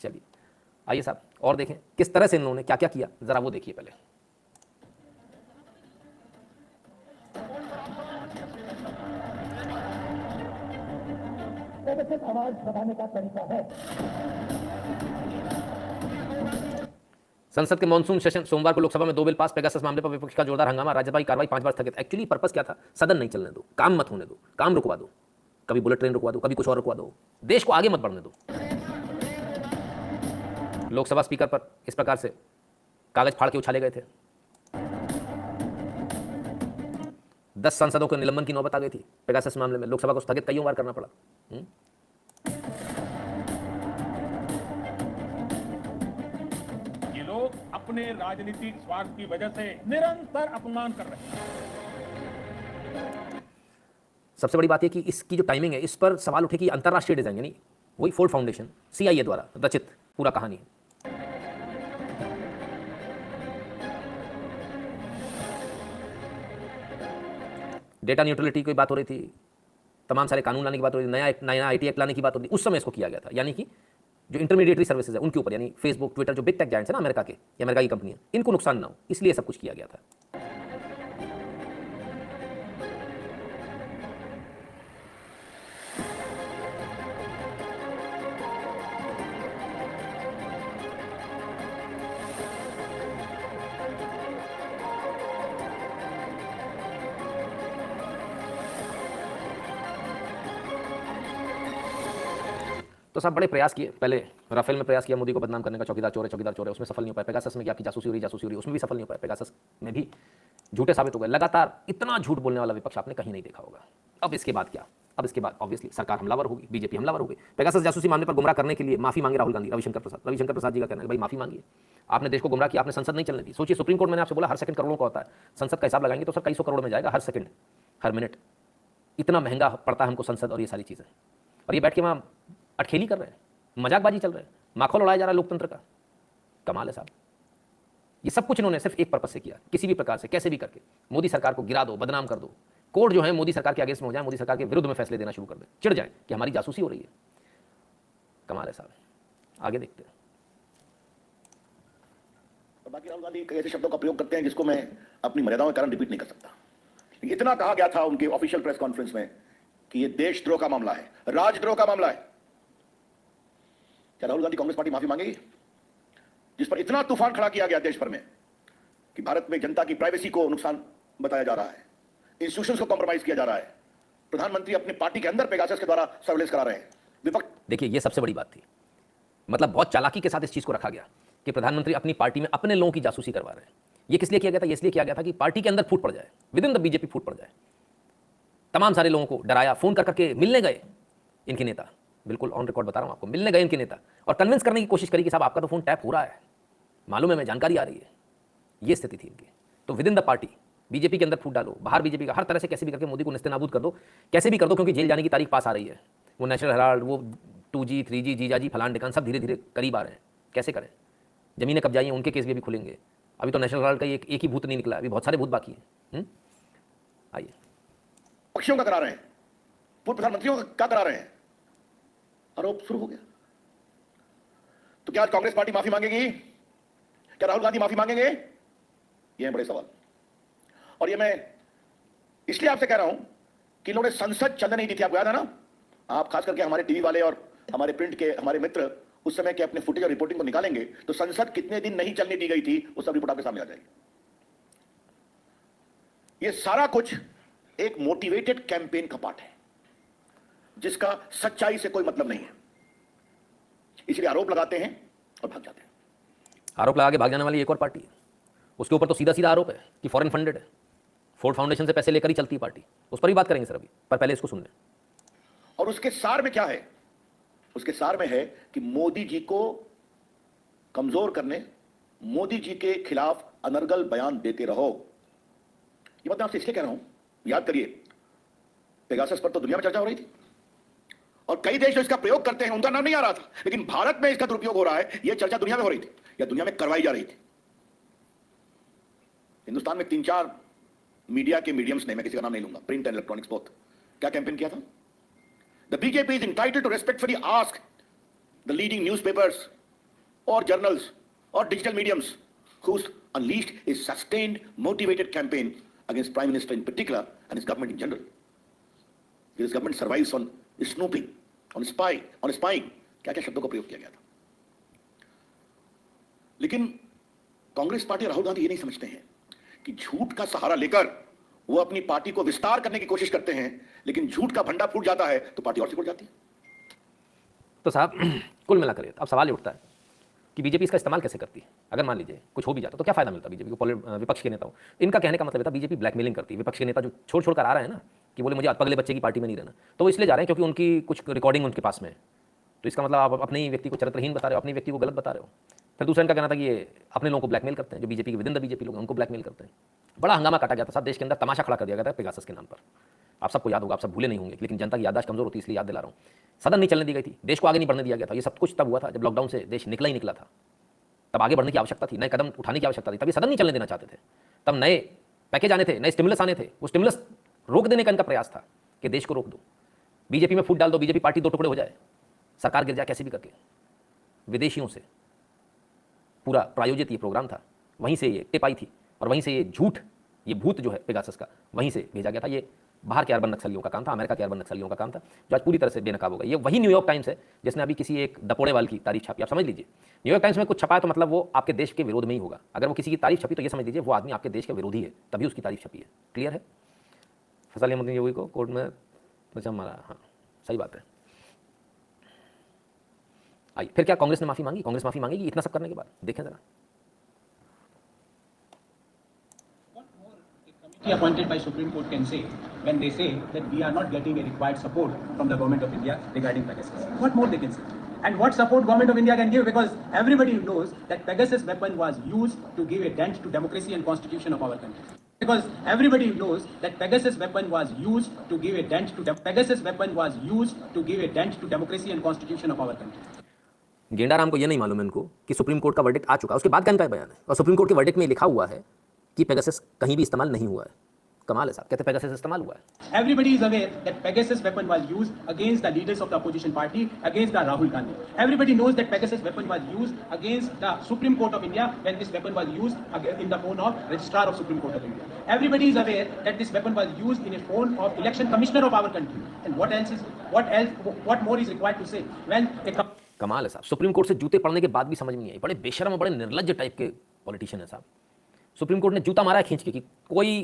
चलिए आइए साहब और देखें किस तरह से इन लोगों ने क्या क्या किया, जरा वो देखिए पहले। आवाज बढ़ाने का तरीका है। संसद के मॉनसून सेशन सोमवार को लोकसभा में 2 बिल पास, पेगासस मामले पर विपक्ष का जोरदार हंगामा, राज्यसभा की कार्रवाई 5 बार स्थगित। एक्चुअली पर्पस क्या था, सदन नहीं चलने दो, काम मत होने दो, काम रुकवा दो, कभी बुलेट ट्रेन रुकवा दो, कभी कुछ और रुकवा दो, देश को आगे मत बढ़ने दो। लोकसभा स्पीकर पर इस प्रकार से कागज फाड़ के उछाले गए थे। 10 सांसदों के निलंबन की नौबत आ गई थी पेगासस मामले में, लोकसभा को स्थगित कईयों बार करना पड़ा। ये लोग अपने राजनीतिक स्वार्थ की वजह से निरंतर अपमान कर रहे हैं। सबसे बड़ी बात यह कि इसकी जो टाइमिंग है, इस पर सवाल उठे कि अंतरराष्ट्रीय डिजाइन, यानी वही फोर्ड फाउंडेशन CIA द्वारा रचित पूरा कहानी है। डेटा न्यूट्रलिटी की बात हो रही थी, तमाम सारे कानून लाने की बात हो रही थी, नया IT एक्ट लाने की बात हो रही थी, उस समय इसको किया गया था। यानी कि जो इंटरमीडिएटरी सर्विसेज है उनके ऊपर, यानी फेसबुक, ट्विटर, जो बिग टेक जायंट्स है ना अमेरिका के, या अमेरिका की कंपनियां, इनको नुकसान ना हो, इसलिए सब कुछ किया गया था। तो साहब बड़े प्रयास किए, पहले राफेल में प्रयास किया मोदी को बदनाम करने का, चौकीदार चोर है, चौकीदार चोर है, उसमें सफल नहीं हो पाया। पेगासस में क्या की जासूसी हो रही, उसमें भी सफल नहीं हो पाया। पेगासस में भी झूठे साबित हो गए। लगातार इतना झूठ बोलने वाला विपक्ष आपने कहीं नहीं देखा होगा। अब इसके बाद क्या, अब इसके बाद ऑब्वियसली सरकार हमलावर होगी, बीजेपी हमलावर होगी। पेगासस जासूसी मामले पर गुमराह करने के लिए माफी मांगे राहुल गांधी, रविशंकर प्रसाद जी का कहना है भाई माफी मांगिए, आपने देश को गुमराह किया, आपने संसद नहीं चलने दी। सोचिए सुप्रीम कोर्ट, मैंने आपसे बोला हर सेकंड करोड़ों का होता है, संसद का हिसाब लगाएंगे तो सर कई सौ करोड़ में जाएगा हर सेकंड, हर मिनट। इतना महंगा पड़ता है हमको संसद और ये सारी चीज़ें, और ये बैठ के वहाँ अटखेली कर रहे हैं, मजाकबाजी चल रहा है, माखौल उड़ाया जा रहा है लोकतंत्र का। कमाल है साहब। ये सब कुछ इन्होंने सिर्फ एक पर्पस से किया, किसी भी प्रकार से कैसे भी करके मोदी सरकार को गिरा दो, बदनाम कर दो। कोर्ट जो है मोदी सरकार के अगेंस्ट में हो जाए, मोदी सरकार के विरुद्ध में फैसले देना शुरू कर दे, चिढ़ जाए कि हमारी जासूसी हो रही है। कमाल है साहब। आगे देखते हैं। बाकी राहुल गांधी कई ऐसे शब्दों का प्रयोग करते हैं जिसको मैं अपनी मर्यादाओं के कारण रिपीट नहीं कर सकता। इतना कहा गया था उनके ऑफिशियल प्रेस कॉन्फ्रेंस में कि यह देशद्रोह का मामला है, राजद्रोह का मामला है। क्या राहुल गांधी कांग्रेस पार्टी माफी मांगेगी, जिस पर इतना तूफान खड़ा किया गया देश भर में कि भारत में जनता की प्राइवेसी को नुकसान बताया जा रहा है, इंस्टीट्यूशंस को कॉम्प्रोमाइज किया जा रहा है, प्रधानमंत्री अपने पार्टी के अंदर पेगासस के द्वारा सर्विलेंस करा रहे हैं। विपक्ष, देखिए ये सबसे बड़ी बात थी, मतलब बहुत चालाकी के साथ इस चीज को रखा गया कि प्रधानमंत्री अपनी पार्टी में अपने लोगों की जासूसी करवा रहे हैं। ये किस लिए किया गया था, इसलिए किया गया था कि पार्टी के अंदर फूट पड़ जाए, विद इन द बीजेपी फूट पड़ जाए। तमाम सारे लोगों को डराया, फोन कर करके मिलने गए इनके नेता, बिल्कुल ऑन रिकॉर्ड बता रहा हूं आपको, मिलने गए इनके नेता और कन्विंस करने की कोशिश करी कि साहब आपका तो फोन टैप हो रहा है, मालूम है, मैं जानकारी आ रही है। ये स्थिति थी इनकी। तो with in the party BJP के अंदर फूट डालो, बाहर बीजेपी का, हर तरह से कैसे भी करके मोदी को निस्तेनाबूद कर दो, कैसे भी कर दो, क्योंकि जेल जाने की तारीख पास आ रही है। वो नेशनल हेराल्ड, वो 2G 3G जीजाजी फलान ढिकान सब धीरे धीरे करीब आ रहे हैं। कैसे करें, जमीनें कब्जाई हैं, उनके केस भी अभी खुलेंगे। अभी तो नेशनल हेराल्ड का एक ही भूत नहीं निकला, अभी बहुत सारे भूत बाकी हैं। आइए, पक्षियों का करा रहे हैं, पूर्व प्रधानमंत्रियों का करा रहे हैं, आरोप शुरू हो गया। तो क्या आज कांग्रेस पार्टी माफी मांगेगी, क्या राहुल गांधी माफी मांगेंगे? ये है बड़े सवाल। और ये मैं इसलिए आपसे कह रहा हूं कि इन्होंने संसद चलने नहीं दी थी। आपको याद है ना, आप खास करके हमारे टीवी वाले और हमारे प्रिंट के हमारे मित्र उस समय के अपने फुटेज और रिपोर्टिंग को निकालेंगे तो संसद कितने दिन नहीं चलने दी गई थी वो सब रिपोर्ट आपके सामने आ जाएगी। ये सारा कुछ एक मोटिवेटेड कैंपेन का पार्ट है जिसका सच्चाई से कोई मतलब नहीं है, इसलिए आरोप लगाते हैं और भाग जाते हैं। आरोप लगा के भाग जाने वाली एक और पार्टी है, उसके ऊपर तो सीधा सीधा आरोप है कि फॉरेन फंडेड है, फोर्ड फाउंडेशन से पैसे लेकर ही चलती है पार्टी। उस पर ही बात करेंगे सर अभी, पर पहले इसको सुन लें। और उसके सार में क्या है, उसके सार में है कि मोदी जी को कमजोर करने, मोदी जी के खिलाफ अनर्गल बयान देते रहो। ये बात मैं आपसे इसलिए कह रहा हूं, याद करिए पेगासस पर तो दुनिया में चर्चा हो रही थी और कई देश जो इसका प्रयोग करते हैं उनका नाम नहीं आ रहा था, लेकिन भारत में इसका दुरुपयोग हो रहा है, यह चर्चा दुनिया में हो रही थी या दुनिया में करवाई जा रही थी। हिंदुस्तान में 3-4 मीडिया के मीडियम्स ने, मैं किसी का नाम नहीं लूंगा, प्रिंट एंड इलेक्ट्रॉनिक्स बोथ, क्या कैंपेन किया था? The BJP is entitled to respectfully ask the leading newspapers or journals or digital mediums who's unleashed a sustained, motivated campaign against Prime Minister in particular and his government in general. His government survives on snooping, on spying. क्या-क्या शब्दों का प्रयोग किया गया था. लेकिन Congress party Rahul Gandhi ये नहीं समझते हैं कि झूठ का सहारा लेकर वो अपनी पार्टी को विस्तार करने की कोशिश करते हैं, लेकिन झूठ का भंडा फूट जाता है तो पार्टी और सिकुड़ जाती है. तो साहब कुल मिलाकर अब सवाल ये उठता है कि बीजेपी इसका इस्तेमाल कैसे करती है. अगर मान लीजिए कुछ हो भी जाता तो क्या फायदा मिलता बीजेपी को, विपक्ष के नेताओं. इनका कहने का मतलब था बीजेपी ब्लैकमेलिंग करती है. विपक्ष के नेता जो छोड़ कर आ रहे हैं ना कि बोले मुझे पगले बच्चे की पार्टी में नहीं रहना, तो वो इसलिए जा रहे हैं क्योंकि उनकी कुछ रिकॉर्डिंग उनके पास में है. तो इसका मतलब आप अपने ही व्यक्ति को चरित्रहीन बता रहे हो, अपने व्यक्ति को गलत बता रहे हो. फिर दूसरा इनका कहना था कि ये अपने लोगों को ब्लैकमेल करते हैं, जो बीजेपी के विदिन द बीजेपी लोग हैं उनको ब्लैकमेल करते हैं. बड़ा हंगामा काटा गया था साहब, देश के अंदर तमाशा खड़ा कर दिया गया था पेगासस के नाम पर. आप सबको याद होगा, आप सब भूले नहीं होंगे, लेकिन जनता की याददाश्त कमजोर होती है इसलिए याद दिला रहा हूँ. सदन नहीं चलने दी गई थी, देश को आगे नहीं बढ़ने दिया गया था. ये सब कुछ तब हुआ था जब लॉकडाउन से देश निकला ही निकला था. तब आगे बढ़ने की आवश्यकता थी, नए कदम उठाने की आवश्यकता थी. तब ये सदन नहीं चलने देना चाहते थे. तब नए पैकेज आने थे, नए स्टिमुलस आने थे. वो स्टिमुलस रोक देने का इनका प्रयास था कि देश को रोक दो, बीजेपी में फूट डाल दो, बीजेपी पार्टी दो टुकड़े हो जाए, सरकार गिर जाए कैसे भी करके. विदेशियों से पूरा प्रायोजित ये प्रोग्राम था, वहीं से ये टिप आई थी और वहीं से ये झूठ, ये भूत जो है पेगासस का, वहीं से भेजा गया था. ये बाहर के अरबन नक्सलियों का काम था, अमेरिका के अरबन नक्सलियों का काम था, जो आज पूरी तरह से बेनकाब हो गई. ये वही न्यूयॉर्क टाइम्स है जिसने अभी किसी एक दपोड़े वाल की तारीफ छापी. आप समझ लीजिए, न्यूयॉर्क टाइम्स में कुछ छपा है तो मतलब वो आपके देश के विरोध में ही होगा. अगर वो किसी की तारीफ छपी तो ये समझ लीजिए वो आदमी आपके देश के विरोधी है, तभी उसकी तारीफ छपी है. क्लियर है. फैसला लिया मोदी योगी को कोर्ट में बचा मारा. हाँ सही बात है. आइए फिर क्या कांग्रेस ने माफी मांगी? कांग्रेस माफी मांगेगी इतना सब करने के बाद? देखें जरा. Appointed by Supreme Court can say when they say that we are not getting a required support from the government of India regarding Pegasus. What more they can say? And what support government of India can give, because everybody knows that Pegasus weapon was used to give a dent to democracy and constitution of our country. Because everybody knows that Pegasus weapon was used to give a dent to Pegasus weapon was used to give a dent to democracy and constitution of our country. गेंडाराम को यह नहीं मालूम है इनको कि supreme court का verdict आ चुका है, उसके बाद का इनका बयान है. और सुप्रीम कोर्ट के वर्डिक्ट में लिखा हुआ है कि पेगासस कहीं भी इस्तेमाल नहीं हुआ है. कमाल है साहब, कहते पेगासस इस्तेमाल हुआ है. Everybody is aware that Pegasus weapon was used against the leaders of the opposition party, against the Rahul Gandhi. Everybody knows that Pegasus weapon was used against the Supreme Court of India when this weapon was used in the phone of Registrar of Supreme Court of India. Everybody is aware that this weapon was used in a phone of Election Commissioner of our country. And what more is required to say when a कमाल है साहब. Supreme court से जूते पड़ने के बाद भी समझ में नहीं आई. बड़े बेशर्म और बड़े निर्लज्ज टाइप के पॉलिटिशियन है साहब. सुप्रीम कोर्ट ने जूता मारा है खींच के कि कोई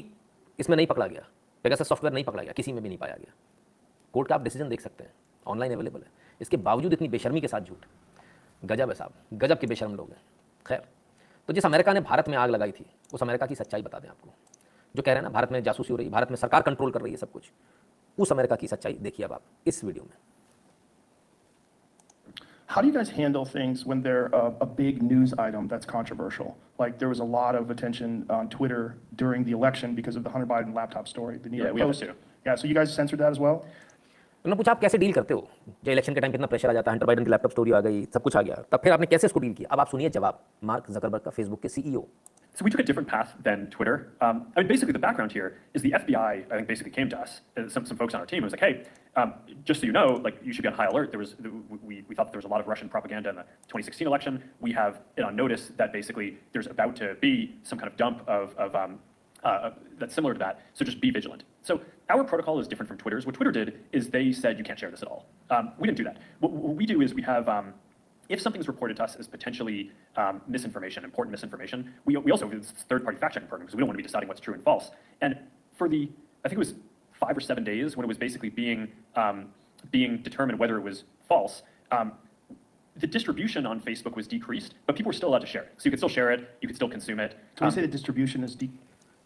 इसमें नहीं पकड़ा गया, पेगासस सॉफ्टवेयर नहीं पकड़ा गया, किसी में भी नहीं पाया गया. कोर्ट का आप डिसीजन देख सकते हैं, ऑनलाइन अवेलेबल है. इसके बावजूद इतनी बेशर्मी के साथ झूठ. गजब है साहब, गजब के बेशर्म लोग हैं. खैर, तो जिस अमेरिका ने भारत में आग लगाई थी उस अमेरिका की सच्चाई बता दें आपको. जो कह रहे हैं ना भारत में जासूसी हो रही, भारत में सरकार कंट्रोल कर रही है सब कुछ, उस अमेरिका की सच्चाई देखिए अब आप इस वीडियो में. How do you guys handle things when they're a big news item that's controversial? Like there was a lot of attention on Twitter during the election because of the Hunter Biden laptop story. The New York Post. Yeah, so you guys censored that as well? उन्होंने पूछा आप कैसे deal करते हो जब election के time कितना pressure आ जाता है, हंटर बाइडन की लैपटॉप स्टोरी आ गई, सब कुछ आ गया, तब फिर आपने कैसे इसको डील किया? अब आप सुनिए जवाब मार्क जकरबर्ग का, फेसबुक के CEO. So we took a different path than Twitter. I mean, basically, the background here is the FBI, I think, basically came to us, some folks on our team, and was like, hey, just so you know, like, you should be on high alert. We thought that there was a lot of Russian propaganda in the 2016 election. We have it on notice that basically there's about to be some kind of dump that's similar to that, so just be vigilant. So our protocol is different from Twitter's. What Twitter did is they said you can't share this at all. We didn't do that. What we do is we have... if something's reported to us as potentially misinformation, important misinformation, we also have this third-party fact-checking program because we don't want to be deciding what's true and false. And for the, I think it was 5 or 7 days when it was basically being determined whether it was false, the distribution on Facebook was decreased, but people were still allowed to share it. So you could still share it, you could still consume it. Can we say the distribution is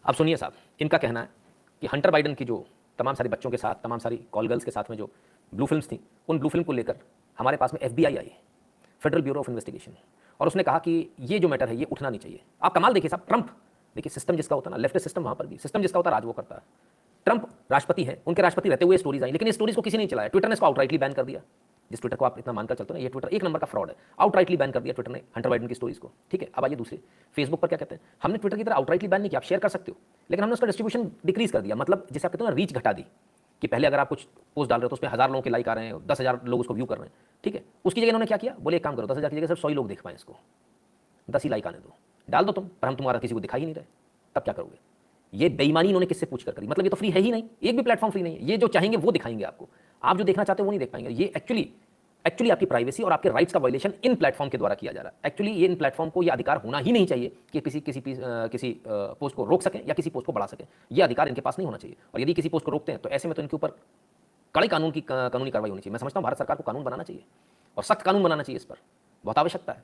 अब सुनिए साहब, इनका कहना है कि Hunter Biden की जो तमाम सारी बच्चों के साथ, तमाम सारी कॉल गर्ल्स के साथ में जो ब्लू फिल्म्स थी, उन ब्लू फिल्म को लेकर हमारे पास में FBI I, federal bureau of investigation, और उसने कहा कि ये जो मैटर है ये उठना नहीं चाहिए. आप कमाल देखिए साहब, ट्रंप देखिए, सिस्टम जिसका होता है ना, लेफ्ट सिस्टम, वहाँ पर भी सिस्टम जिसका होता है राज वो करता है. ट्रंप राष्ट्रपति है, उनके राष्ट्रपति रहते हुए स्टोरीज आई, लेकिन ये स्टोरीज को किसी ने नहीं चलाया. ट्विटर ने इसको आउटराइटली बैन कर दिया. जिस ट्विटर को आप इतना मानकर चलते हो ना, ये ट्विटर एक नंबर का फ्रॉड है, आउटराइटली बैन कर दिया ट्विटर ने हंटर बाइडन की स्टोरीज को. ठीक है, अब आइए दूसरे, फेसबुक पर क्या कहते हैं, हमने ट्विटर की तरह आउटराइटली बैन नहीं किया, आप शेयर कर सकते हो, लेकिन हमने उसका डिस्ट्रीब्यूशन डिक्रीज कर दिया. मतलब जैसे आप कहते हो ना, रीच घटा दी. कि पहले अगर आप कुछ पोस्ट डाल रहे हो तो उस पर 1000 लोगों के लाइक आ रहे हैं, 10,000 लोग उसको व्यू कर रहे हैं, ठीक है। उसकी जगह इन्होंने क्या किया, बोले एक काम करो 10,000 की जगह सिर्फ 100 ही लोग देख पाएं इसको, 10 ही लाइक आने दो, डाल दो तुम, पर हम तुम्हारा किसी को दिखा ही नहीं रहे, तब क्या करोगे? ये बेईमानी इन्होंने किससे पूछ कर करी? मतलब ये तो फ्री है ही नहीं, एक भी प्लेटफॉर्म फ्री नहीं है। ये जो चाहेंगे वो दिखाएंगे आपको, आप जो देखना चाहते हो वो नहीं देख पाएंगे। ये एक्चुअली आपकी प्राइवेसी और आपके राइट्स का वायलेशन इन प्लेटफॉर्म के द्वारा किया जा रहा है। एक्चुअली ये इन प्लेटफॉर्म को ये अधिकार होना ही नहीं चाहिए कि किसी पोस्ट को रोक सकें या किसी पोस्ट को बढ़ा सकें। ये अधिकार इनके पास नहीं होना चाहिए, और यदि किसी पोस्ट को रोकते हैं तो ऐसे में तो इनके ऊपर कड़े कानूनी कार्रवाई होनी चाहिए। मैं समझता हूँ भारत सरकार को कानून बनाना चाहिए और सख्त कानून बनाना चाहिए, इस पर बहुत आवश्यकता है।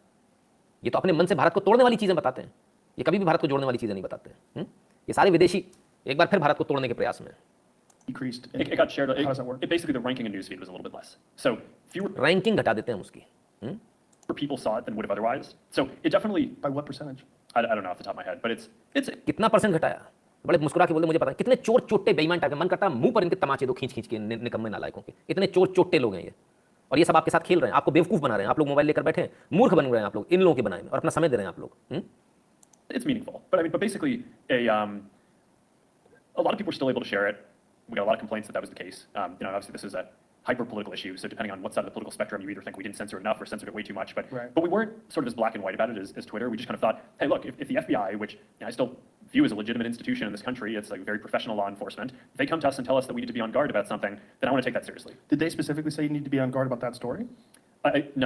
ये तो अपने मन से भारत को तोड़ने वाली चीज़ें बताते हैं, ये कभी भी भारत को जोड़ने वाली चीज़ें नहीं बताते हैं। ये सारे विदेशी एक बार फिर भारत को तोड़ने के प्रयास में। Decreased. It got shared. How does that work? It basically, the ranking in newsfeed was a little bit less. So fewer ranking घटा देते हैं उसकी। people saw it than would have otherwise. So it definitely, By what percentage? I don't know off the top of my head, but it's कितना percent घटाया? बड़े मुस्कुरा के बोलते मुझे पता है। कितने चोर चोट्टे बेईमान टाइप के, मन करता है मुंह पर इनके तमाचे दो खींच खींच के, निकम्मे नालायकों के। इतने चोर चोट्टे लोग हैं ये, और ये सब आपके साथ खेल रहे हैं, आपको बेवकूफ बना रहे हैं। आप लोग मोबाइल लेकर बैठे हैं, मूर्ख बन रहे हैं आप लोग इन लोगों के बनाए में, और अपना समय दे रहे हैं आप लोग। it's meaningful. But I mean, but basically, a lot of people were still able to share it. We got a lot of complaints that was the case. Obviously this is a hyper-political issue, so depending on what side of the political spectrum, you either think we didn't censor enough or censored it way too much. Right. But we weren't sort of as black and white about it as Twitter. We just kind of thought, hey, look, if the FBI, which I still view as a legitimate institution in this country, it's like very professional law enforcement, if they come to us and tell us that we need to be on guard about something, then I want to take that seriously. Did they specifically say you need to be on guard about that story?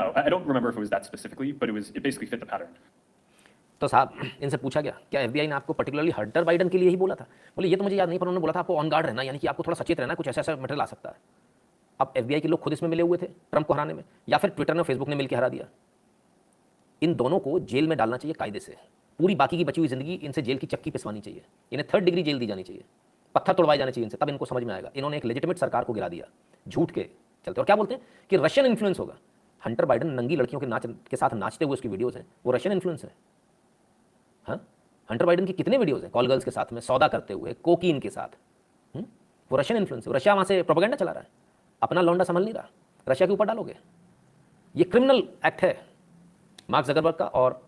No, I don't remember if it was that specifically, but it basically fit the pattern. तो साहब इनसे पूछा गया क्या FBI ने आपको particularly Hunter Biden के लिए ही बोला था? बोले ये तो मुझे याद नहीं, पर उन्होंने बोला था आपको ऑन गार्ड रहना, यानी कि आपको थोड़ा सचेत रहना, कुछ ऐसा ऐसा मटेरियल आ सकता है। अब एफबीआई के लोग खुद इसमें मिले हुए थे ट्रंप को हराने में, या फिर ट्विटर ने फेसबुक ने मिलकर हरा दिया। इन दोनों को जेल में डालना चाहिए कायदे से, पूरी बाकी की बची हुई जिंदगी इनसे जेल की चक्की पिसवानी चाहिए, इन्हें 3rd डिग्री जेल दी जानी चाहिए, पत्थर तोड़वाए जाने चाहिए इनसे, तब इनको समझ में आएगा। इन्होंने एक लेजिटिमेट सरकार को गिरा दिया झूठ के चलते। और क्या बोलते हैं कि रशियन इन्फ्लुएंस होगा। हंटर बाइडन नंगी लड़कियों के नाच के साथ नाचते हुए उसकी वीडियोस हैं, वो रशियन इन्फ्लुएंस है। हाँ, हंटर बाइडन की कितने वीडियोस हैं कॉल गर्ल्स के साथ में, सौदा करते हुए, कोकीन के साथ। वो रशियन इन्फ्लुएंस है। रशिया वहाँ से प्रोपेगेंडा चला रहा है, अपना लौंडा संभल नहीं रहा, रशिया के ऊपर डालोगे। ये क्रिमिनल एक्ट है मार्क जकरबर्ग का और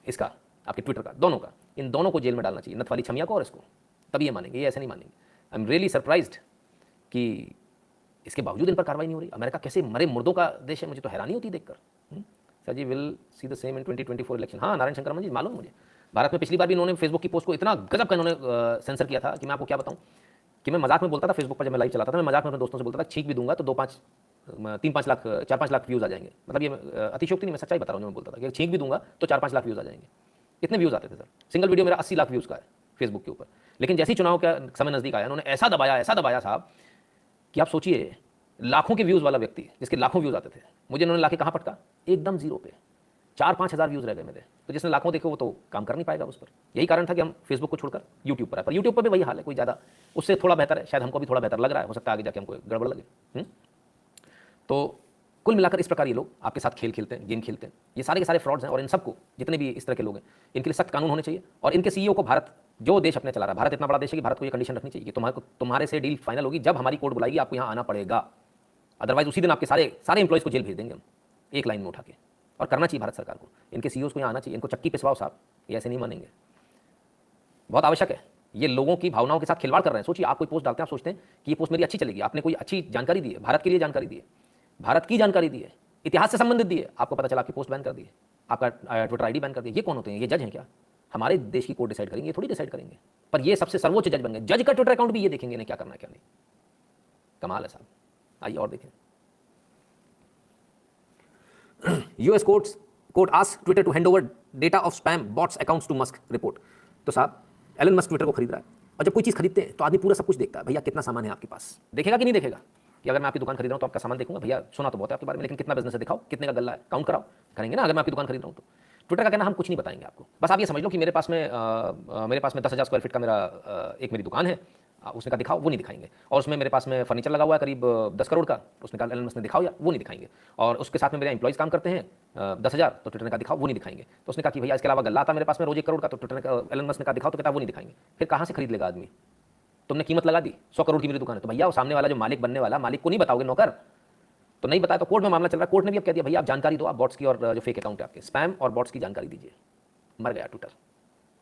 इसका, आपके ट्विटर का, दोनों का। इन दोनों को जेल में डालना चाहिए, नथ वाली छमिया को और इसको, तभी ये मानेंगे, ये ऐसे नहीं मानेंगे। आई एम रियली सरप्राइज्ड कि इसके बावजूद इन पर कार्रवाई नहीं हो रही। अमेरिका कैसे मरे मुर्दों का देश है, मुझे तो हैरानी होती देखकर। Sir ji will see the same in 2024 election. हाँ, नारायण शंकर जी मालूम मुझे, भारत में पिछली बार भी इन्होंने फेसबुक की पोस्ट को इतना गजब का इन्होंने सेंसर किया था कि मैं आपको क्या बताऊं, कि मैं मजाक में बोलता था फेसबुक पर, जब मैं लाइव चलाता था, मैं मजाक में अपने दोस्तों से बोलता था छींक भी दूंगा तो 3-5 लाख 4-5 लाख व्यूज़ आ जाएंगे। मतलब ये अतिशयोक्ति नहीं, मैं सच्चाई बता रहा हूँ। मैं बोलता था कि छींक भी दूंगा तो 4-5 लाख व्यूज़ आ जाएंगे। इतने व्यूज़ आते थे सर। सिंगल वीडियो मेरा 80 लाख व्यूज़ का है फेसबुक के ऊपर। लेकिन जैसे ही चुनाव का समय नज़दीक आया, उन्होंने ऐसा दबाया साहब कि आप सोचिए, लाखों के व्यूज़ वाला व्यक्ति जिसके लाखों व्यूज़ आते थे, मुझे इन्होंने लाके कहाँ पटका, एकदम जीरो पे। 4-5 हज़ार व्यूज़ रह गए मेरे। तो जिसने लाखों देखे वो तो काम कर नहीं पाएगा उस पर। यही कारण था कि हम फेसबुक को छोड़कर यूट्यूब पर आए। पर यूट्यूब पर भी वही हाल है, कोई ज़्यादा उससे थोड़ा बेहतर है, शायद हमको भी थोड़ा बेहतर लग रहा है, हो सकता है आगे जाके हमको गड़बड़ लगे। तो कुल मिलाकर इस प्रकार ये लोग आपके साथ खेल खेलते हैं, गेम खेलते हैं। ये सारे के सारे फ्रॉड्स हैं, और इन सबको, जितने भी इस तरह के लोग हैं, इनके लिए सख्त कानून होने चाहिए। और इनके सीईओ को भारत, जो देश अपने चला रहा है, भारत इतना बड़ा देश है कि भारत को ये कंडीशन रखनी चाहिए कि तुम्हारे से डील फाइनल होगी जब हमारी कोर्ट बुलाएगी, आपको यहाँ आना पड़ेगा। अदरवाइज उसी दिन आपके सारे एम्प्लॉयज़ को जेल भेज देंगे हम, एक लाइन में उठा के। और करना चाहिए भारत सरकार को, इनके सीईओज़ को यहाँ आना चाहिए, इनको चक्की पिसवाओ साहब, ये ऐसे नहीं मानेंगे। बहुत आवश्यक है। ये लोगों की भावनाओं के साथ खिलवाड़ कर रहे हैं। सोचिए, आप कोई पोस्ट डालते हैं, आप सोचते हैं कि ये पोस्ट मेरी अच्छी चलेगी, आपने कोई अच्छी जानकारी दी है, भारत के लिए जानकारी दी है, भारत की जानकारी दी है, इतिहास से संबंधित दी है, आपको पता चला आपकी पोस्ट बैन कर दी है, आपका ट्विटर आईडी बैन कर दिया। ये कौन होते हैं? ये जज हैं क्या? हमारे देश की कोर्ट डिसाइड करेंगे, ये थोड़ी डिसाइड करेंगे। पर ये सबसे सर्वोच्च जज बन गए। जज का ट्विटर अकाउंट भी ये देखेंगे इन्हें क्या करना है क्या नहीं। कमाल है साहब। आइए और देखें। US court asked Twitter to hand over data of spam bots accounts to Musk report. तो साहब एलन मस्क ट्विटर को खरीद रहा है, और जब कोई चीज़ खरीदते हैं तो आदमी पूरा सब कुछ देखता है। भैया कितना सामान है आपके पास, देखेगा कि नहीं देखेगा? कि अगर मैं आपकी दुकान खरीद रहा हूँ तो आपका सामान देखूंगा, भैया सुना तो बहुत है आपके बारे में, लेकिन कितना बिजनेस है दिखाओ, कितने का गल्ला है, काउंट कराओ, करेंगे ना अगर मैं आपकी दुकान खरीद रहा हूँ तो। ट्विटर का कहना हम कुछ नहीं बताएंगे आपको, बस आप ये समझ लो कि मेरे पास में 10,000 स्क्वायर फीट का एक मेरी दुकान है, उसने कहा दिखाओ, वो नहीं दिखाएंगे। और उसमें मेरे पास में फर्नीचर लगा हुआ है करीब 10 करोड़ का, उसने कहा एलन मस्क ने दिखाओ, या वो नहीं दिखाएंगे। और उसके साथ में मेरे एम्प्लॉइज काम करते हैं 10,000, तो ट्विटर ने कहा दिखाओ, वो नहीं दिखाएंगे। तो उसने कहा कि भैया इसके अलावा गल्ला आता मेरे पास में रोज 1 करोड़ का, तो ट्विटर ने एलन मस्क ने कहा दिखाओ, तो कहता वो नहीं दिखाएंगे। फिर कहाँ से खरीद लेगा आदमी? तुमने कीमत लगा दी 100 करोड़ की मेरी दुकान है, तो भैया वो सामने वाला जो मालिक बनने वाला, मालिक को नहीं बताओगे नौकर? तो नहीं बताया तो कोर्ट में मामला चल रहा है। कोर्ट ने भी अब कह दिया भैया आप जानकारी दो, आप बॉट्स की और जो फेक अकाउंट है आपके, स्पैम और बॉट्स की जानकारी दीजिए। मर गया ट्विटर।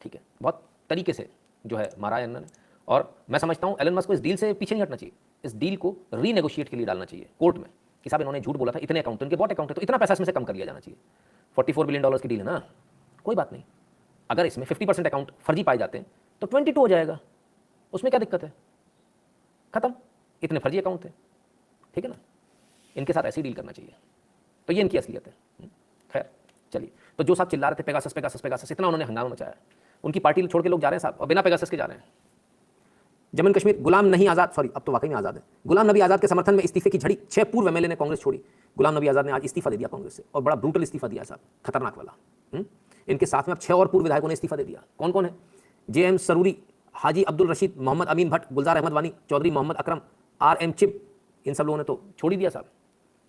ठीक है, बहुत तरीके से जो है मारा है इन्होंने। और मैं समझता हूँ एलन मस्क को इस डील से पीछे नहीं हटना चाहिए। इस डील को रीनेगोशिएट के लिए डालना चाहिए कोर्ट में कि साहब इन्होंने झूठ बोला था, इतने अकाउंट, इनके बॉट अकाउंट है, तो इतना पैसा इसमें से कम कर लिया जाना चाहिए। $44 बिलियन की डील है ना, कोई बात नहीं, अगर इसमें 50% अकाउंट फर्जी पाए जाते हैं तो 22 हो जाएगा, उसमें क्या दिक्कत है, खत्म, इतने फर्जी अकाउंट थे, ठीक है ना। इनके साथ ऐसी डील करना चाहिए, तो ये इनकी असलियत है। खैर चलिए, तो जो साहब चिल्ला रहे थे पेगासस पेगासस पेगासस, इतना उन्होंने हंगामा मचाया, उनकी पार्टी छोड़ के लोग जा रहे हैं साहब, और बिना पेगासस के जा रहे हैं। जम्मू कश्मीर गुलाम नहीं आज़ाद, सॉरी अब तो वाकई में आज़ाद है, गुलाम नबी आज़ाद के समर्थन में इस्तीफे की झड़ी, 6 पूर्व एमएलए ने कांग्रेस छोड़ी। गुलाम नबी आज़ाद ने आज इस्तीफा दे दिया कांग्रेस से, और बड़ा ब्रूटल इस्तीफा दिया साहब, खतरनाक वाला। इनके साथ में अब 6 और पूर्व विधायकों ने इस्तीफा दे दिया। कौन कौन है? JM सरूरी, हाजी अब्दुल रशीद, मोहम्मद अमीन भट्ट, गुलजार अहमद वानी, चौधरी मोहम्मद अकरम, RM चिप, इन सब लोगों ने तो छोड़ ही दिया साहब,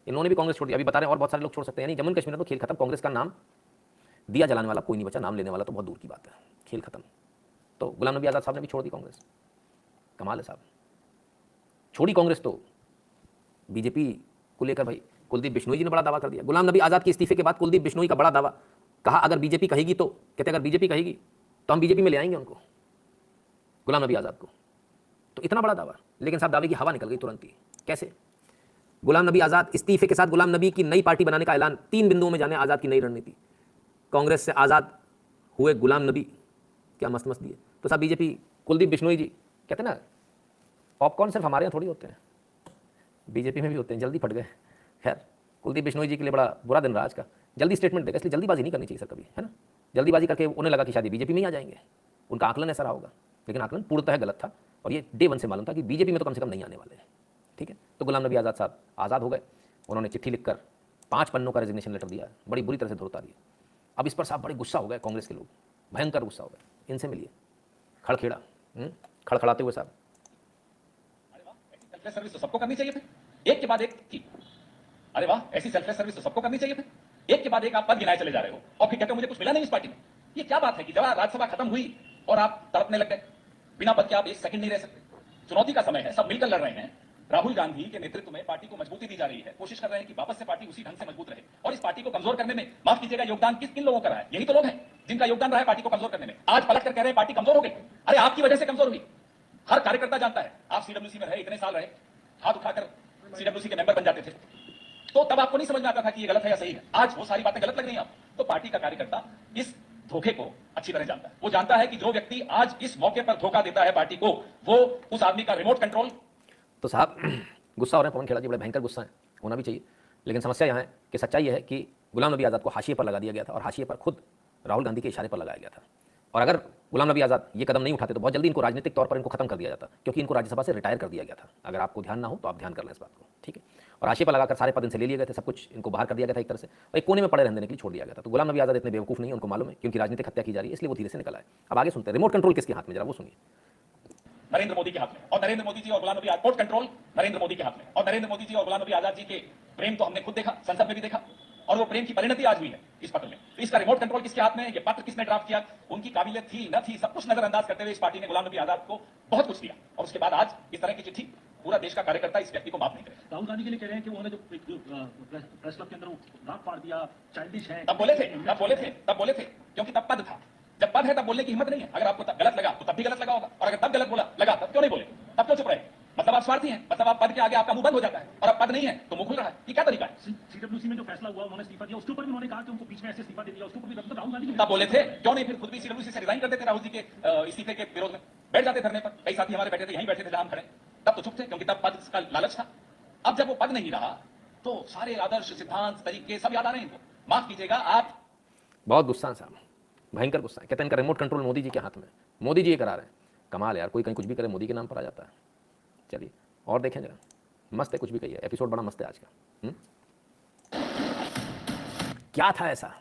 इन्होंने भी कांग्रेस छोड़ दिया। अभी बता रहे हैं और बहुत सारे लोग छोड़ सकते हैं, यानी जम्मू कश्मीर में तो खेल खत्म, कांग्रेस का नाम दिया जलाने वाला कोई नहीं बचा, नाम लेने वाला तो बहुत दूर की बात है, खेल खत्म। तो गुलाम नबी आज़ाद साहब ने भी छोड़ दी कांग्रेस, कमाल है साहब, छोड़ी कांग्रेस तो बीजेपी को लेकर भाई कुलदीप बिश्नोई जी ने बड़ा दावा कर दिया। गुलाम नबी आज़ाद के इस्तीफे के बाद कुलदीप बिश्नोई का बड़ा दावा, कहा अगर बीजेपी कहेगी तो, कहते अगर बीजेपी कहेगी तो हम बीजेपी में ले आएंगे उनको, गुलाम नबी आज़ाद को। तो इतना बड़ा दावा, लेकिन साहब दावे की हवा निकल गई तुरंत ही। कैसे? गुलाम नबी आज़ाद इस्तीफे के साथ गुलाम नबी की नई पार्टी बनाने का ऐलान, 3 बिंदुओं में जाने आज़ाद की नई रणनीति। कांग्रेस से आज़ाद हुए गुलाम नबी, क्या मस्त मस्त दिए। तो साहब बीजेपी, कुलदीप बिश्नोई जी कहते ना, पॉपकॉर्न सिर्फ हमारे यहाँ थोड़ी होते हैं, बीजेपी में भी होते हैं, जल्दी फट गए। खैर कुलदीप बिश्नोई जी के लिए बड़ा बुरा दिन रहा आज का, जल्दी स्टेटमेंट देगा, इसलिए जल्दीबाजी नहीं करनी चाहिए सर कभी, है ना। जल्दीबाजी करके उन्हें लगा कि शायद बीजेपी में ही आ जाएंगे, उनका आकलन ऐसा रहा होगा, लेकिन आकलन पूर्णतः गलत था, और ये डे 1 से मालूम था कि बीजेपी में तो कम से कम नहीं आने वाले हैं, ठीक है। तो गुलाम नबी आज़ाद साहब आज़ाद हो गए, उन्होंने चिट्ठी लिखकर 5 पन्नों का रेजिग्नेशन लेटर दिया, बड़ी बुरी तरह से धोता दिया। अब इस पर साहब बड़े गुस्सा हो गए कांग्रेस के लोग, भयंकर गुस्सा हो गए, इनसे मिलिए, खड़खेड़ा, खड़खड़ाते हुए साहब। सेल्फलेस सर्विस तो सबको करनी चाहिए, फिर एक के बाद एक की, अरे वाह, ऐसी सेल्फलेस सर्विस तो सबको करनी चाहिए, फिर एक के बाद एक आप पद गिनाए चले जा रहे हो, और फिर कहते हो मुझे कुछ मिला नहीं इस पार्टी में। ये क्या बात है कि जब राज्यसभा खत्म हुई और आप तड़पने लग गए, बिना पद के आप एक सेकंड नहीं रह सकते। चुनौती का समय है, सब मिलकर लड़ रहे हैं, राहुल गांधी के नेतृत्व में पार्टी को मजबूती दी जा रही है, कोशिश कर रहे हैं कि वापस से पार्टी उसी ढंग से मजबूत रहे, और इस पार्टी को कमजोर करने में, माफ कीजिएगा, योगदान किन लोगों का रहा है? यही तो लोग हैं जिनका योगदान रहा है पार्टी को कमजोर करने में। आज पलट कर कह रहे हैं पार्टी कमजोर हो गई, अरे आपकी वजह से कमजोर हुई, हर कार्यकर्ता जानता है। आप CWC में रहे, इतने साल रहे, हाथ उठाकर CWC के मेंबर बन जाते थे, तो तब आपको नहीं समझ में आता था कि ये गलत है या सही है। आज वो सारी बातें गलत लग रही हैं आपको। तो पार्टी का कार्यकर्ता इस धोखे को अच्छी तरह जानता है, वो जानता है कि जो व्यक्ति आज इस मौके पर धोखा देता है पार्टी को, वो उस आदमी का रिमोट कंट्रोल। तो साहब गुस्सा हो रहे हैं पवन खेड़ा जी, बड़े भयंकर गुस्सा है, होना भी चाहिए, लेकिन समस्या यहाँ है कि सच्चाई यह है कि गुलाम नबी आज़ाद को हाशिए पर लगा दिया गया था, और हाशिए पर खुद राहुल गांधी के इशारे पर लगाया गया था। और अगर गुलाम नबी आज़ाद ये कदम नहीं उठाते तो बहुत जल्दी इनको राजनीतिक तौर पर इनको खत्म कर दिया जाता, क्योंकि इनको राज्यसभा से रिटायर कर दिया गया था। अगर आपको ध्यान ना हो तो आप ध्यान कर लें इस बात को, ठीक है। और हाशिए पर लगाकर सारे पद इनसे ले लिए गए थे, सब कुछ इनको बाहर कर दिया गया था एक तरह से, और एक कोने में पड़े रहने के लिए छोड़ दिया गया था। तो गुलाम नबी आज़ाद इतने बेवकूफ़ नहीं है, उनको मालूम है कि उनकी राजनीतिक हत्या की जा रही है, इसलिए वो धीरे से निकल आए। अब आगे सुनते हैं, रिमोट कंट्रोल किसके हाथ में, जरा वो सुनिए। नरेंद्र मोदी के हाथ में, और नरेंद्र मोदी जी और गुलाम नबी आजाद, कंट्रोल नरेंद्र मोदी के हाथ में, और नरेंद्र मोदी जी और गुलाम नबी आजाद जी के प्रेम तो हमने खुद देखा, संसद में भी देखा, और वो प्रेम की परिणति आज हुई है इस पत्र में। तो इसका रिमोट कंट्रोल किसके हाथ में है, ये पत्र किसने ड्राफ्ट किया, उनकी काबिलियत थी न थी, सब कुछ नजरअंदाज करते हुए इस पार्टी ने गुलाम नबी आजाद को बहुत कुछ दिया, और उसके बाद आज इस तरह की चिट्ठी, पूरा देश का कार्यकर्ता इस व्यक्ति को माफ नहीं करेगा। राहुल गांधी के लिए कह रहे हैं कि उन्होंने जो प्रेस क्लब के अंदर ड्राफ्ट फाड़ दिया, चाइल्डिश है। तब बोले थे, क्योंकि तब पद था। जब पद है तब बोलने की हिम्मत नहीं है। अगर आपको तब गलत लगा तो तब भी गलत लगा होगा, और अगर तब गलत लगा तब क्यों नहीं बोले, तब क्यों चुप रहे? मतलब आप स्वार्थी हैं, मतलब आप पद के आगे आपका मुंह बंद हो जाता है, और अब पद नहीं है तो मुंह खुल रहा है। ये क्या तरीका है? CWC में जो फैसला हुआ, उन्होंने इस्तीफा दिया, उसके ऊपर भी उन्होंने कहा कि उनको बीच में ऐसे इस्तीफा दे दिया, उसके ऊपर भी मतलब राहुल गांधी तब बोले थे, क्यों नहीं फिर खुद भी CWC से रिजाइन कर देते, राहुल जी के इस्तीफे के विरोध में बैठ जाते धरने पर। कई साथी हमारे बैठे थे, यहीं बैठे थे जहां हम खड़े, तब तो चुप थे क्योंकि तब पद का लालच था। अब जब वो पद नहीं रहा तो सारे आदर्श, सिद्धांत, तरीके सब याद आ रहे हैं इनको। माफ कीजिएगा, आप बहुत गुस्सा है साहब, भयंकर गुस्सा है। कहते हैं इनका रिमोट कंट्रोल मोदी जी के हाथ में, मोदी जी ये करा रहे हैं। कमाल यार, कोई कहीं कुछ भी करे मोदी के नाम पर आ जाता है। चलिए और देखें जरा, मस्त है, कुछ भी कहिए, एपिसोड बड़ा मस्त है आज का। क्या था ऐसा,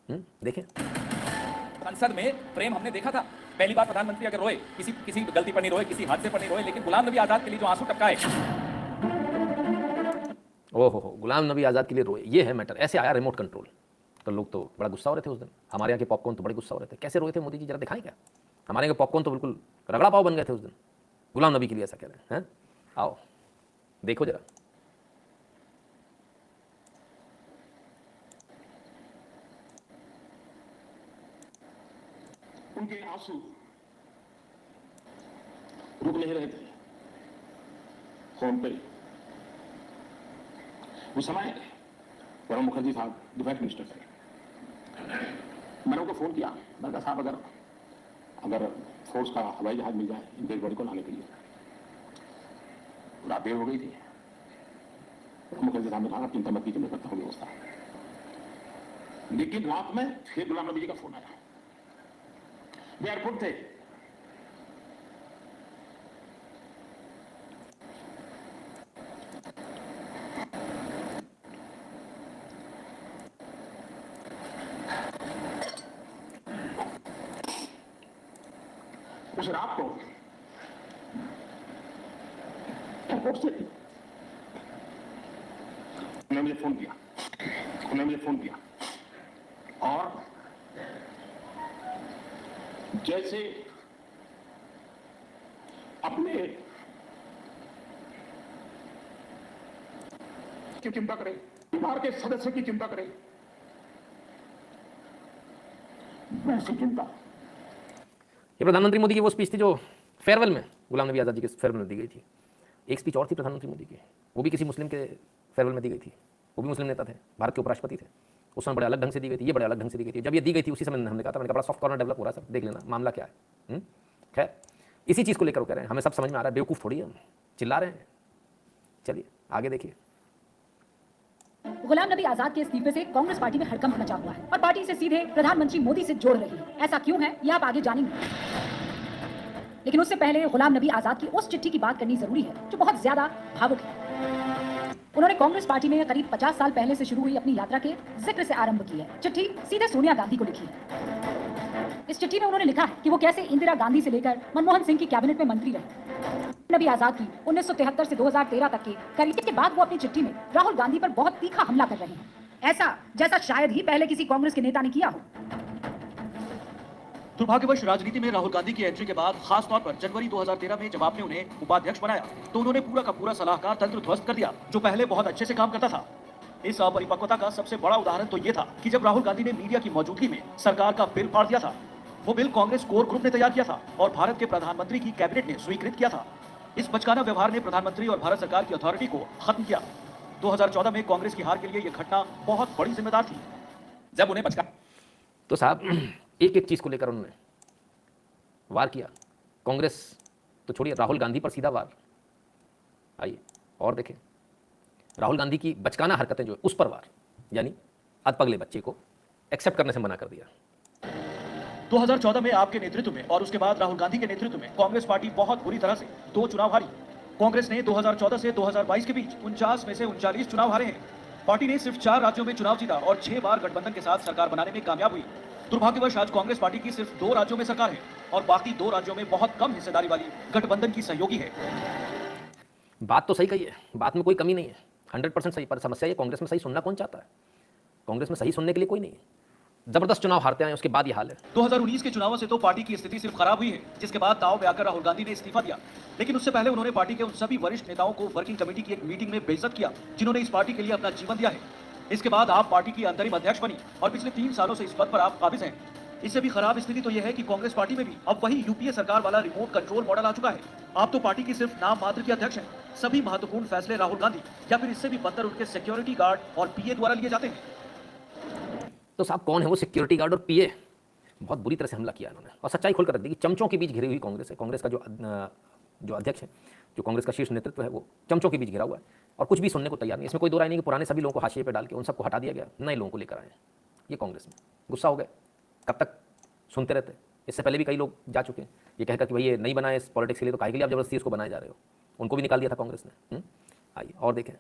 देखें। संसद में प्रेम हमने देखा था। पहली बार प्रधानमंत्री अगर रोए, किसी गलती पर नहीं रोए, किसी हादसे पर नहीं रोए, लेकिन गुलाम नबी आजाद के लिए जो आंसू टपकाए, ओहो हो, गुलाम नबी आज़ाद के लिए रोए, ये है मैटर। ऐसे आया रिमोट कंट्रोल, तो लोग तो बड़ा गुस्सा हो रहे थे उस दिन। हमारे यहाँ के पॉपकॉर्न तो बड़े गुस्सा हो रहे थे, कैसे रोए थे मोदी जी, जरा दिखाएं क्या? हमारे यहाँ के पॉपकॉर्न तो बिल्कुल रगड़ा पाव बन गए थे उस दिन, गुलाम नबी के लिए ऐसा कह रहे हैं। आओ देखो जरा। उनके आंसू रुक नहीं रहे थे। फोन पे उस समय प्रणब मुखर्जी साहब डिफेंस मिनिस्टर थे। मैंने उनको फोन किया, मैंने कहा साहब अगर फोर्स का हवाई जहाज मिल जाए इनके बॉडी को लाने के लिए। रात देर हो गई थी। मुखर्जी साहब ने कहा चिंता मत कीजिए, मैं करता हूँ व्यवस्था। लेकिन रात में फिर गुलाम नबी जी का फोन आया। वे एयरपोर्ट थे। उस रात को एयरपोर्ट से उन्होंने मुझे फोन किया और जैसे अपने की चिंता करें, परिवार के सदस्य की चिंता करें, वैसी चिंता। ये प्रधानमंत्री मोदी की वो स्पीच थी जो फेयरवेल में गुलाम नबी आज़ाद जी के फेयरवेल में दी गई थी। एक स्पीच और थी प्रधानमंत्री मोदी की, वो भी किसी मुस्लिम के फेयरवेल में दी गई थी। वो भी मुस्लिम नेता थे, भारत के उपराष्ट्रपति थे। उस समय बड़े अलग ढंग से दी गई थी, ये बड़े अलग ढंग से दी गई थी। जब ये दी गई थी उसी समय हमने कहा था, मैंने कहा बड़ा सॉफ्ट कॉर्नर डेवलप हो रहा है, सब देख लेना मामला क्या है। खैर इसी चीज़ को लेकर वो कह रहे हैं, हमें सब समझ में आ रहा है, बेवकूफ़ थोड़ी है हम, चिल्ला रहे हैं। चलिए आगे देखिए। गुलाम नबी आजाद के इस्तीफे से कांग्रेस पार्टी में हड़कंप मचा हुआ है और पार्टी इसे सीधे प्रधानमंत्री मोदी से जोड़ रही है। ऐसा क्यों है ये आप आगे जानेंगे, लेकिन उससे पहले गुलाम नबी आजाद की उस चिट्ठी की बात करनी जरूरी है जो बहुत ज्यादा भावुक है। उन्होंने कांग्रेस पार्टी में करीब 50 साल पहले से शुरू हुई अपनी यात्रा के जिक्र से आरंभ की है। चिट्ठी सीधे सोनिया गांधी को लिखी है। इस चिट्ठी में उन्होंने लिखा है कि वो कैसे इंदिरा गांधी से लेकर मनमोहन सिंह की कैबिनेट में मंत्री रहे। नबी आजाद की 1973 से 2013 तक के करियर के बाद वो अपनी चिट्ठी में राहुल गांधी पर बहुत तीखा हमला कर रहे हैं, ऐसा जैसा शायद ही पहले किसी कांग्रेस के नेता ने किया हो। दुर्भाग्यवश राजनीति में राहुल गांधी की एंट्री के बाद खास तौर पर जनवरी 2013 में जब आपने उन्हें उपाध्यक्ष बनाया तो उन्होंने पूरा का पूरा सलाहकार तंत्र ध्वस्त कर दिया जो पहले बहुत अच्छे से काम करता था। इस अपरिपक्वता का सबसे बड़ा उदाहरण तो ये था कि जब राहुल गांधी ने मीडिया की मौजूदगी में सरकार का बिल फाड़ दिया था। वो बिल कांग्रेस कोर ग्रुप ने तैयार किया था और भारत के प्रधानमंत्री की कैबिनेट ने स्वीकृत किया था। इस बचकाना व्यवहार ने प्रधानमंत्री और भारत सरकार की अथॉरिटी को खत्म किया। 2014 में कांग्रेस की हार के लिए यह घटना बहुत बड़ी जिम्मेदार थी। जब उन्हें बचका तो साहब एक एक चीज़ को लेकर उन्होंने वार किया। कांग्रेस तो छोड़िए, राहुल गांधी पर सीधा वार। आइए और देखें राहुल गांधी की बचकाना हरकतें जो है उस पर वार, यानी अधपगले बच्चे को एक्सेप्ट करने से मना कर दिया। 2014 में आपके नेतृत्व में और उसके बाद राहुल गांधी के नेतृत्व में कांग्रेस पार्टी बहुत बुरी तरह से 2 चुनाव हारी। कांग्रेस ने 2014 से 2022 के बीच 49 में से 39 चुनाव हारे हैं। पार्टी ने सिर्फ 4 राज्यों में चुनाव जीता और 6 बार गठबंधन के साथ सरकार बनाने में कामयाब हुई। दुर्भाग्यवश आज कांग्रेस पार्टी की सिर्फ 2 राज्यों में सरकार है और बाकी 2 राज्यों में बहुत कम हिस्सेदारी वाली गठबंधन की सहयोगी है। बात तो सही कही है, बात में कोई कमी नहीं है, 100% सही। पर समस्या ये कांग्रेस में सही सुनना कौन चाहता है? कांग्रेस में सही सुनने के लिए कोई नहीं है। जबरदस्त चुनाव हारते हैं, उसके बाद ये हाल है। 2019 के चुनावों से तो पार्टी की स्थिति सिर्फ खराब हुई है, जिसके बाद दांव में आकर राहुल गांधी ने इस्तीफा दिया। लेकिन उससे पहले उन्होंने पार्टी के उन सभी वरिष्ठ नेताओं को वर्किंग कमेटी की एक मीटिंग में बेइज्जत किया जिन्होंने इस पार्टी के लिए अपना जीवन दिया है। इसके बाद आप पार्टी की अंतरिम अध्यक्ष बनी और पिछले 3 सालों से इस पद पर आप काबिज हैं। इससे भी खराब स्थिति तो यह है कि कांग्रेस पार्टी में भी अब वही यूपीए सरकार वाला रिमोट कंट्रोल मॉडल आ चुका है। आप तो पार्टी की सिर्फ नाम मात्र के अध्यक्ष हैं। सभी महत्वपूर्ण फैसले राहुल गांधी या फिर इससे भी बदतर उनके सिक्योरिटी गार्ड और पीए द्वारा लिए जाते हैं। तो साहब कौन है वो सिक्योरिटी गार्ड और पीए? बहुत बुरी तरह से हमला किया इन्होंने और सच्चाई खोल कर रख दी कि चमचों के बीच घिरी हुई कांग्रेस है। कांग्रेस का जो अध्यक्ष है, जो कांग्रेस का शीर्ष नेतृत्व है, वो चमचों के बीच घिरा हुआ है और कुछ भी सुनने को तैयार नहीं। इसमें कोई दो राय नहीं कि पुराने सभी लोगों को हाशिए पे डाल के उन सबको हटा दिया गया, नए लोगों को लेकर आए। ये कांग्रेस में गुस्सा हो गए, कब तक सुनते रहते। इससे पहले भी कई लोग जा चुके हैं ये कहकर कि भाई ये नहीं बनाए इस पॉलिटिक्स के लिए, तो काहे के लिए आप जबरदस्ती इसको बनाए जा रहे हो। उनको भी निकाल दिया था कांग्रेस ने। आइए और देखें।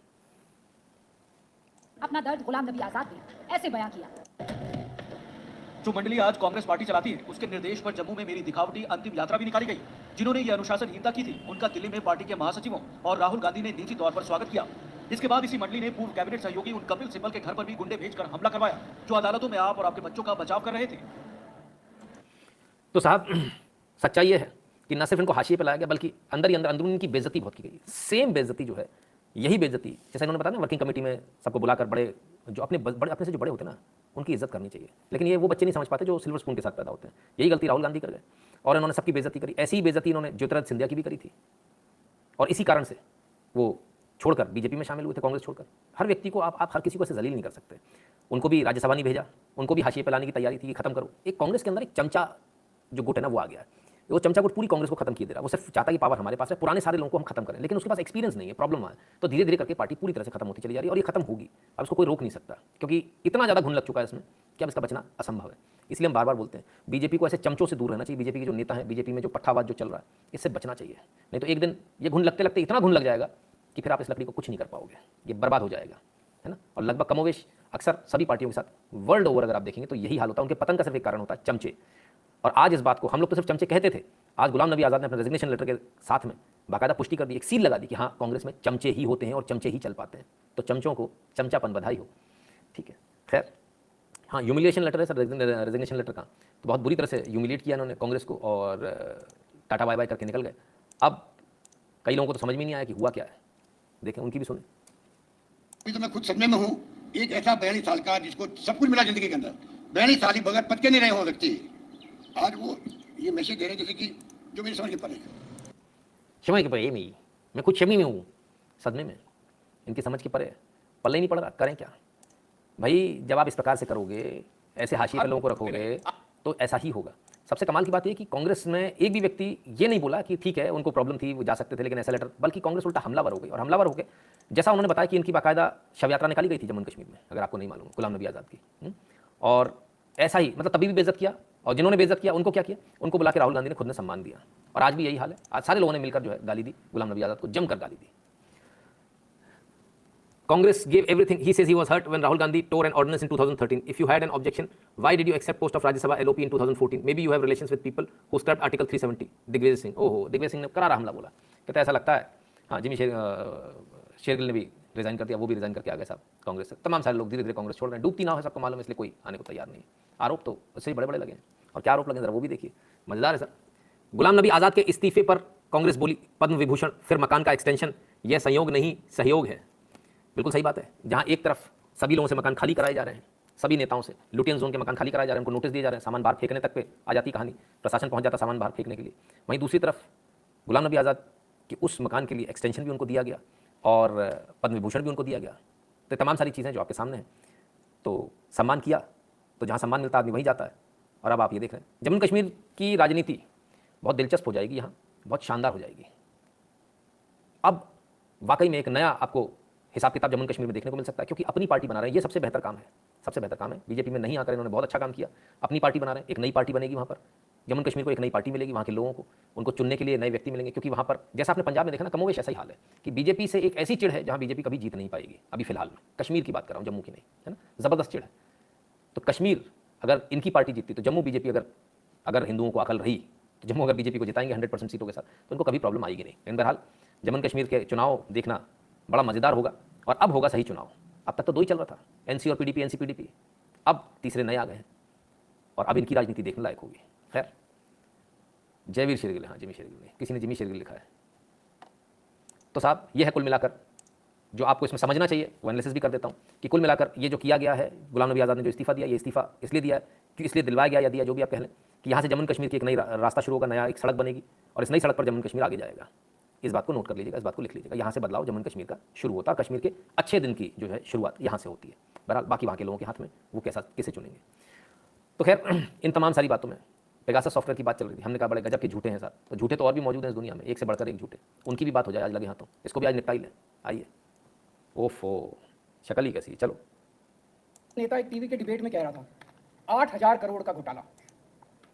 अपना दर्द गुलाम नबी आजाद ने ऐसे बयां किया। जो मंडली आज कांग्रेस पार्टी चलाती है उसके निर्देश पर जम्मू में मेरी दिखावटी अंतिम यात्रा भी निकाली गई। जिन्होंने ये अनुशासनहीनता की थी उनका दिल्ली में पार्टी के महासचिवों और राहुल गांधी ने निजी तौर पर स्वागत किया। इसके बाद इसी मंडली ने पूर्व कैबिनेट सहयोगी उन कपिल सिब्बल के घर पर भी गुंडे भेजकर हमला करवाया जो अदालतों में आप और आपके बच्चों का बचाव कर रहे थे। तो साहब सच्चाई ये है कि न सिर्फ इनको हाशिए पे लाया गया बल्कि अंदर ही अंदर अंदरून इनकी बेइज्जती बहुत की गई। सेम बेइज्जती जो है, यही बेइज्जती जैसे इन्होंने बताया ना, वर्किंग कमेटी में सबको बुलाकर बड़े जो अपने से जो बड़े होते हैं ना उनकी इज्जत करनी चाहिए। लेकिन ये वो बच्चे नहीं समझ पाते जो सिल्वर स्पून के साथ पैदा होते हैं। यही गलती राहुल गांधी कर गए और इन्होंने सबकी बेइज्जती करी। ऐसी ही बेइज्जती इन्होंने ज्योतिरादित्य सिंधिया की भी करी थी और इसी कारण से वो छोड़कर बीजेपी में शामिल हुए थे, कांग्रेस छोड़कर। हर व्यक्ति को आप हर किसी को ऐसे जलील नहीं कर सकते। उनको भी राज्यसभा नहीं भेजा, उनको भी हाशिए पे लाने की तैयारी थी कि खत्म करो। एक कांग्रेस के अंदर एक चमचा जो गुट है ना वो आ गया है, वो चमचा गुट पूरी कांग्रेस को खत्म किए दे रहा है। वो सिर्फ चाहता है कि पावर हमारे पास है, पुराने सारे लोगों को हम खत्म करें, लेकिन उसके पास एक्सपीरियंस नहीं है, प्रॉब्लम है। तो धीरे धीरे करके पार्टी पूरी तरह से खत्म होती चली जा रही है और ये खत्म होगी। अब इसको कोई रोक नहीं सकता, क्योंकि इतना ज़्यादा घुन लग चुका है इसमें कि अब इसका बचना असंभव है। इसलिए हम बार बार बोलते हैं बीजेपी को ऐसे चमचों से दूर रहना चाहिए। बीजेपी के जो नेता हैं, बीजेपी में जो पट्टावाद जो चल रहा है, इससे बचना चाहिए। नहीं तो एक दिन ये घुन लगते लगते इतना घुन लग जाएगा कि फिर आप इस लकड़ी को कुछ नहीं कर पाओगे, ये बर्बाद हो जाएगा, है ना। और लगभग कमोवेश अक्सर सभी पार्टियों के साथ वर्ल्ड ओवर अगर आप देखेंगे तो यही हाल होता है। उनके पतन का सिर्फ एक कारण होता है चमचे। और आज इस बात को हम लोग तो सिर्फ चमचे कहते थे, आज गुलाम नबी आज़ाद ने अपने रेजिग्नेशन लेटर के साथ में बाकायदा पुष्टि कर दी, एक सील लगा दी कि हाँ कांग्रेस में चमचे ही होते हैं और चमचे ही चल पाते हैं। तो चमचों को चमचापन बधाई हो, ठीक है। खैर हाँ, ह्यूमिलिएशन लेटर है सर रेजिग्नेशन लेटर का, तो बहुत बुरी तरह से ह्यूमिलिएट किया इन्होंने कांग्रेस को और टाटा बाय बाय करके निकल गए। अब कई लोगों को तो समझ में नहीं आया कि हुआ क्या है, देखें उनकी भी सुने। अभी तो मैं खुद सदमे में हूँ, एक ऐसा 42 साल का जिसको सब कुछ मिला जिंदगी के अंदर, 42 साल ही बगैर पद के नहीं रहे हो व्यक्ति, आज वो ये मैसेज दे रहे जैसे कि जो मेरी समझ के परे है। क्षमा के परे मैं खुद शमी में हूँ, सदमे में, इनकी समझ के परे पल्ले ही नहीं पड़ रहा, करें क्या भाई। जब आप इस प्रकार से करोगे, ऐसे हाशिए पे लोगों को रखोगे तो ऐसा ही होगा। सबसे कमाल की बात यह कि कांग्रेस में एक भी व्यक्ति ये नहीं बोला कि ठीक है उनको प्रॉब्लम थी वो जा सकते थे लेकिन ऐसा लेटर, बल्कि कांग्रेस उल्टा हमलावर हो गई। और हमलावर होकर जैसा उन्होंने बताया कि इनकी बाकायदा शव यात्रा निकाली गई थी जम्मू कश्मीर में, अगर आपको नहीं मालूम, गुलाम नबी आज़ाद की। और ऐसा ही मतलब तभी भी बेइज्जत किया, और जिन्होंने बेइज्जत किया उनको क्या किया, उनको बुला के राहुल गांधी ने खुद ने सम्मान दिया। और आज भी यही हाल है, आज सारे लोगों ने मिलकर जो है गाली दी, गुलाम नबी आज़ाद को जमकर गाली दी। Congress gave everything. He says he was hurt when Rahul Gandhi tore an ordinance in 2013. If you had an objection, why did you accept post of Rajya Sabha LOP in 2014? Maybe you have relations with people who scrapped Article 370. Digvijay Singh, ओहो, दिग्विजय सिंह ने करारा हमला बोला, कहता ऐसा लगता है। हाँ, जिमी शेरगिल ने भी रिजाइन कर दिया, वो भी रिजाइन करके आ गए साहब कांग्रेस से। तमाम सारे लोग धीरे धीरे कांग्रेस छोड़ रहे हैं, डूबती ना हो सबको मालूम है, इसलिए कोई आने को तैयार नहीं है। आरोप तो उससे ही बड़े बड़े लगे हैं, और क्या आरोप लगे जरा वो भी देखिए, मजेदार है सर। गुलाम नबी आज़ाद के इस्तीफे पर कांग्रेस बोली पद्म विभूषण फिर मकान का एक्सटेंशन, यह संयोग नहीं सहयोग है। बिल्कुल सही बात है। जहां एक तरफ सभी लोगों से मकान खाली कराए जा रहे हैं, सभी नेताओं से लुटियन जोन के मकान खाली कराए जा रहे हैं, उनको नोटिस दिए जा रहे हैं, सामान बाहर फेंकने तक पे आ जाती कहानी, प्रशासन पहुंच जाता सामान बाहर फेंकने के लिए। वहीं दूसरी तरफ गुलाम नबी आज़ाद के उस मकान के लिए एक्सटेंशन भी उनको दिया गया और पद्म विभूषण भी उनको दिया गया। तो तमाम सारी चीज़ें जो आपके सामने हैं, तो सम्मान किया तो जहाँ सम्मान मिलता आदमी वहीं जाता है। और अब आप ये देख रहे हैं जम्मू कश्मीर की राजनीति बहुत दिलचस्प हो जाएगी, यहाँ बहुत शानदार हो जाएगी। अब वाकई में एक नया आपको हिसाब किताब जम्मू कश्मीर में देखने को मिल सकता है, क्योंकि अपनी पार्टी बना रहे हैं, ये सबसे बेहतर काम है, सबसे बेहतर काम है। बीजेपी में नहीं आकर इन्होंने बहुत अच्छा काम किया, अपनी पार्टी बना रहे हैं, एक नई पार्टी बनेगी वहाँ पर, जम्मू कश्मीर को एक नई पार्टी मिलेगी, वहाँ के लोगों को उनको चुनने के लिए नए व्यक्ति मिलेंगे। क्योंकि वहाँ पर जैसा आपने पंजाब में देखा ना, कमोवेश ऐसा ही हाल है कि बीजेपी से एक ऐसी चिढ़ है जहाँ बीजेपी कभी जीत नहीं पाएगी। अभी फिलहाल में कश्मीर की बात कर रहा हूँ, जम्मू की नहीं, है ना, ज़बरदस्त चिढ़ है। तो कश्मीर अगर इनकी पार्टी जीतती तो जम्मू बीजेपी अगर हिंदुओं को अकल रही तो जम्मू अगर बीजेपी को जिताएंगे 100% सीटों के साथ तो उनको कभी प्रॉब्लम आएगी नहीं। लेकिन बहरहाल जम्मू कश्मीर के चुनाव देखना बड़ा मज़ेदार होगा, और अब होगा सही चुनाव। अब तक तो दो ही चल रहा था, एनसी और पीडीपी, एनसी पीडीपी, अब तीसरे नए आ गए हैं और अब इनकी राजनीति देखने लायक होगी। खैर, जयवीर शेरगिल, हाँ जिमी शेरगिल ने, किसी ने जिमी शेरगिल लिखा है। तो साहब ये है कुल मिलाकर जो आपको इसमें समझना चाहिए, वो एनालिसिस भी कर देता हूँ कि कुल मिलाकर ये जो किया गया है, गुलाम नबी आज़ाद ने जो इस्तीफा दिया, ये इस्तीफा इसलिए दिया है कि इसलिए दिलवाया गया या दिया जो भी आप कह लें, कि यहाँ से जम्मू कश्मीर की एक नई रास्ता शुरू होगा, नया एक सड़क बनेगी और इस नई सड़क पर जम्मू कश्मीर आगे जाएगा। इस बात को नोट कर लीजिएगा, इस बात को लिख लीजिएगा। यहाँ से बदलाव जम्मू कश्मीर का शुरू होता है, कश्मीर के अच्छे दिन की जो है शुरुआत यहाँ से होती है। बहरहाल बाकी वहाँ के लोगों के हाथ में वो किसे चुनेंगे। तो खैर इन तमाम सारी बातों में पेगासस सॉफ्टवेयर की बात चल रही थी, हमने कहा बड़े गजब के झूठे हैं सर, तो झूठे तो और भी मौजूद हैं इस दुनिया में, एक से बढ़कर एक झूठे, उनकी भी बात हो जाए आज लगे हाथों, इसको भी आज निपटा ही लें। आइए, ओफो शक्ल ही कैसी, चलो। नेता एक टीवी के डिबेट में कह रहा था 8,000 करोड़ का घोटाला,